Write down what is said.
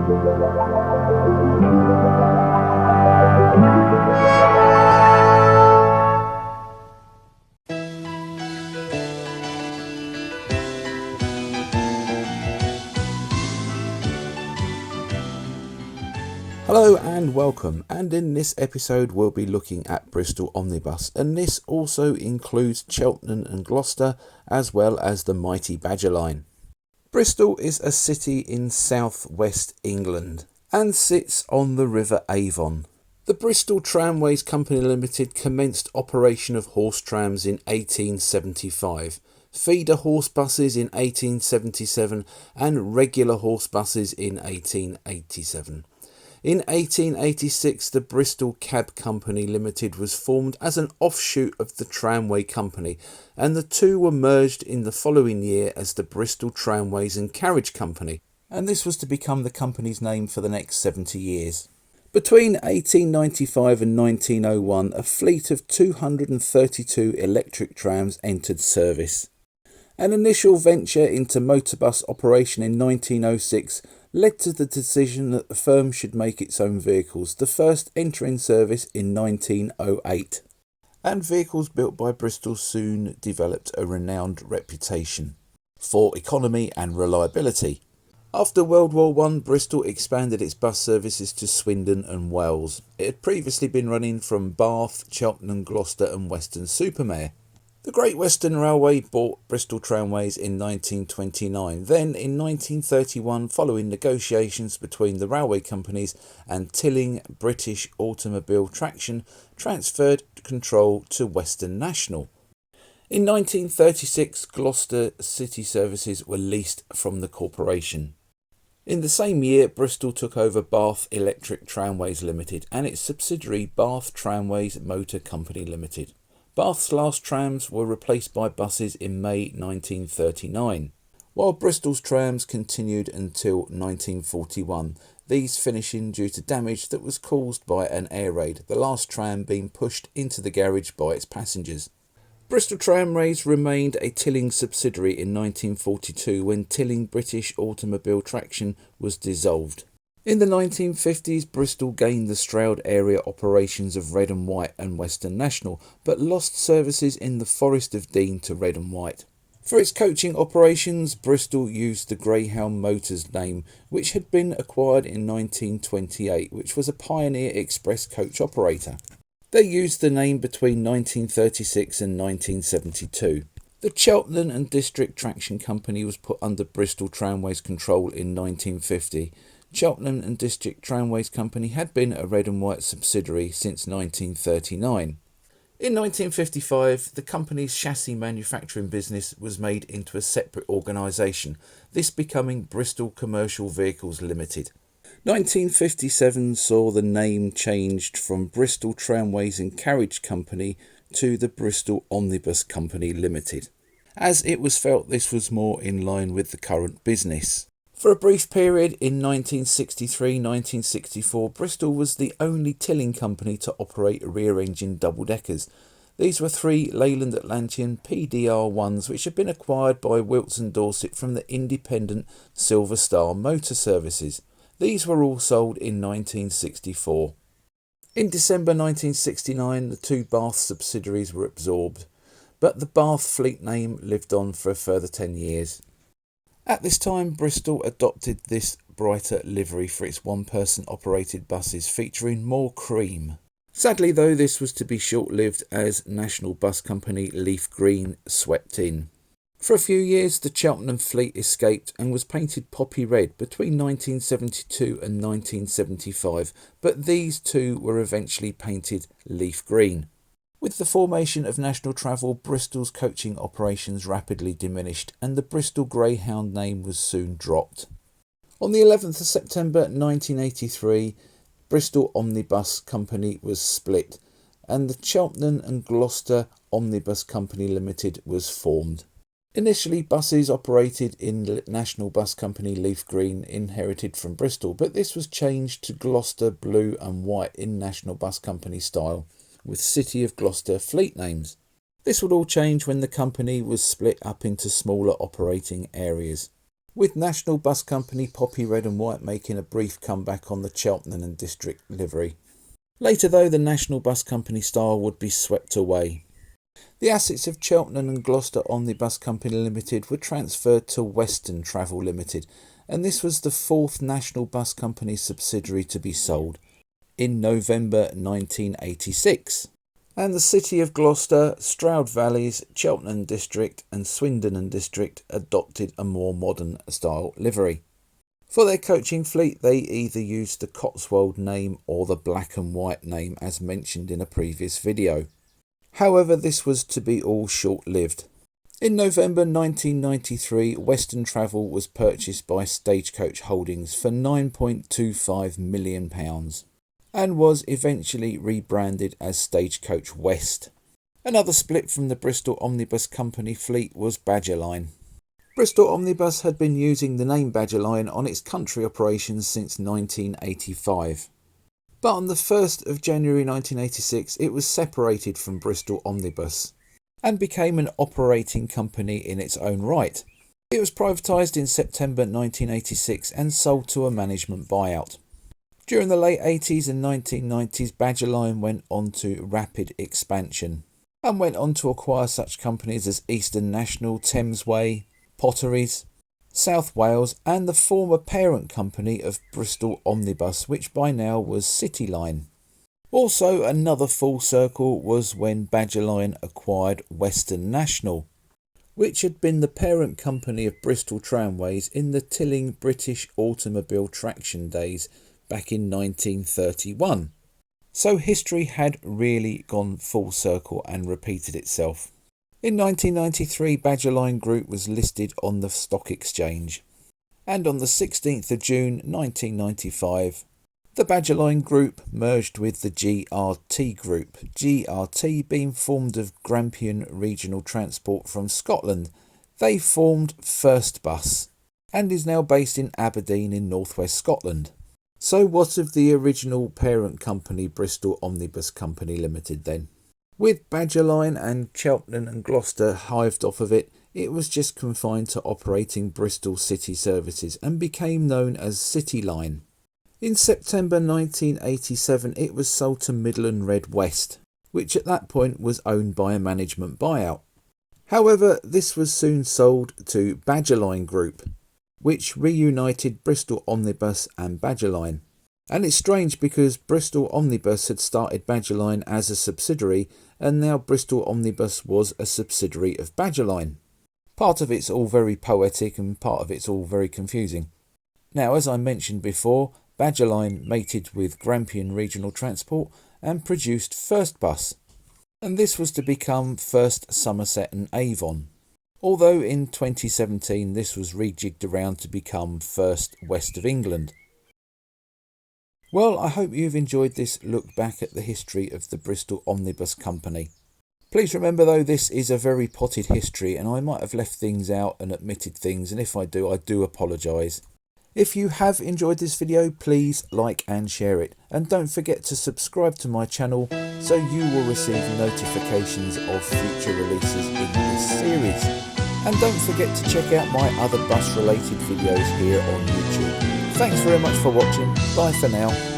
Hello and welcome, and in this episode we'll be looking at Bristol Omnibus, and this also includes Cheltenham and Gloucester as well as the mighty Badgerline. Bristol is a city in south-west England and sits on the River Avon. The Bristol Tramways Company Limited commenced operation of horse trams in 1875, feeder horse buses in 1877 and regular horse buses in 1887. In 1886, the Bristol Cab Company Limited was formed as an offshoot of the Tramway Company, and the two were merged in the following year as the Bristol Tramways and Carriage Company, and this was to become the company's name for the next 70 years. Between 1895 and 1901, a fleet of 232 electric trams entered service. An initial venture into motorbus operation in 1906 led to the decision that the firm should make its own vehicles, the first entering service in 1908. And vehicles built by Bristol soon developed a renowned reputation for economy and reliability. After World War I, Bristol expanded its bus services to Swindon and Wales. It had previously been running from Bath, Cheltenham, Gloucester and Weston-super-Mare. The Great Western Railway bought Bristol Tramways in 1929. Then, in 1931, following negotiations between the railway companies and Tilling British Automobile Traction, transferred control to Western National. In 1936, Gloucester city services were leased from the corporation. In the same year, Bristol took over Bath Electric Tramways Limited and its subsidiary Bath Tramways Motor Company Limited. Bath's last trams were replaced by buses in May 1939, while Bristol's trams continued until 1941, these finishing due to damage that was caused by an air raid, the last tram being pushed into the garage by its passengers. Bristol Tramways remained a Tilling subsidiary in 1942 when Tilling British Automobile Traction was dissolved. In the 1950s, Bristol gained the Stroud area operations of Red and White and Western National, but lost services in the Forest of Dean to Red and White. For its coaching operations, Bristol used the Greyhound Motors name, which had been acquired in 1928, which was a pioneer express coach operator. They used the name between 1936 and 1972. The Cheltenham and District Traction Company was put under Bristol Tramways control in 1950. Cheltenham and District Tramways Company had been a Red and White subsidiary since 1939. In 1955, the company's chassis manufacturing business was made into a separate organisation, this becoming Bristol Commercial Vehicles Limited. 1957 saw the name changed from Bristol Tramways and Carriage Company to the Bristol Omnibus Company Limited, as it was felt this was more in line with the current business. For a brief period in 1963-1964, Bristol was the only Tilling company to operate rear-engine double-deckers. These were three Leyland Atlantean PDR1s which had been acquired by Wilson Dorset from the independent Silver Star Motor Services. These were all sold in 1964. In December 1969, the two Bath subsidiaries were absorbed, but the Bath fleet name lived on for a further 10 years. At this time, Bristol adopted this brighter livery for its one-person operated buses, featuring more cream. Sadly though, this was to be short-lived as National Bus Company Leaf Green swept in. For a few years, the Cheltenham fleet escaped and was painted poppy red between 1972 and 1975, but these two were eventually painted leaf green. With the formation of national travel, Bristol's coaching operations rapidly diminished and the Bristol Greyhound name was soon dropped. On the 11th of September 1983, Bristol Omnibus Company was split and the Cheltenham and Gloucester Omnibus Company Limited was formed. Initially, buses operated in National Bus Company Leaf Green inherited from Bristol, but this was changed to Gloucester Blue and White in National Bus Company style, with City of Gloucester fleet names. This would all change when the company was split up into smaller operating areas. with National Bus Company Poppy Red and White making a brief comeback on the Cheltenham and District livery. Later though, the National Bus Company style would be swept away. The assets of Cheltenham and Gloucester Omnibus Company Limited were transferred to Western Travel Limited, and this was the fourth National Bus Company subsidiary to be sold in November 1986. And the City of Gloucester, Stroud Valleys, Cheltenham District and Swindon District adopted a more modern style livery. For their coaching fleet, they either used the Cotswold name or the black and white name as mentioned in a previous video. However, this was to be all short-lived. In November 1993, Western Travel was purchased by Stagecoach Holdings for £9.25 million and was eventually rebranded as Stagecoach West. Another split from the Bristol Omnibus Company fleet was Badgerline. Bristol Omnibus had been using the name Badgerline on its country operations since 1985. But on the 1st of January 1986 it was separated from Bristol Omnibus and became an operating company in its own right. It was privatised in September 1986 and sold to a management buyout. During the late 80s and 1990s, Badgerline went on to rapid expansion and went on to acquire such companies as Eastern National, Thamesway, Potteries, South Wales and the former parent company of Bristol Omnibus, which by now was Cityline. Also, another full circle was when Badgerline acquired Western National, which had been the parent company of Bristol Tramways in the Tilling British automobile traction days back in 1931. So history had really gone full circle and repeated itself. In 1993, Badgerline Group was listed on the stock exchange, and on the 16th of June 1995, the Badgerline Group merged with the GRT Group, GRT being formed of Grampian Regional Transport from Scotland. They formed First Bus and is now based in Aberdeen in northwest Scotland. So what of the original parent company Bristol Omnibus Company Limited then? With Badgerline and Cheltenham and Gloucester hived off of it, it was just confined to operating Bristol city services and became known as Cityline. In September 1987 it was sold to Midland Red West, which at that point was owned by a management buyout. However, this was soon sold to Badgerline Group, which reunited Bristol Omnibus and Badgerline. And it's strange because Bristol Omnibus had started Badgerline as a subsidiary and now Bristol Omnibus was a subsidiary of Badgerline. Part of it's all very poetic and part of it's all very confusing. Now, as I mentioned before, Badgerline mated with Grampian Regional Transport and produced First Bus, and this was to become First Somerset and Avon, although in 2017 this was rejigged around to become First West of England. Well, I hope you've enjoyed this look back at the history of the Bristol Omnibus Company. Please remember though, this is a very potted history and I might have left things out and omitted things, and if I do apologise. If you have enjoyed this video, please like and share it, and don't forget to subscribe to my channel so you will receive notifications of future releases in this series. And don't forget to check out my other bus related videos here on YouTube. Thanks very much for watching. Bye for now.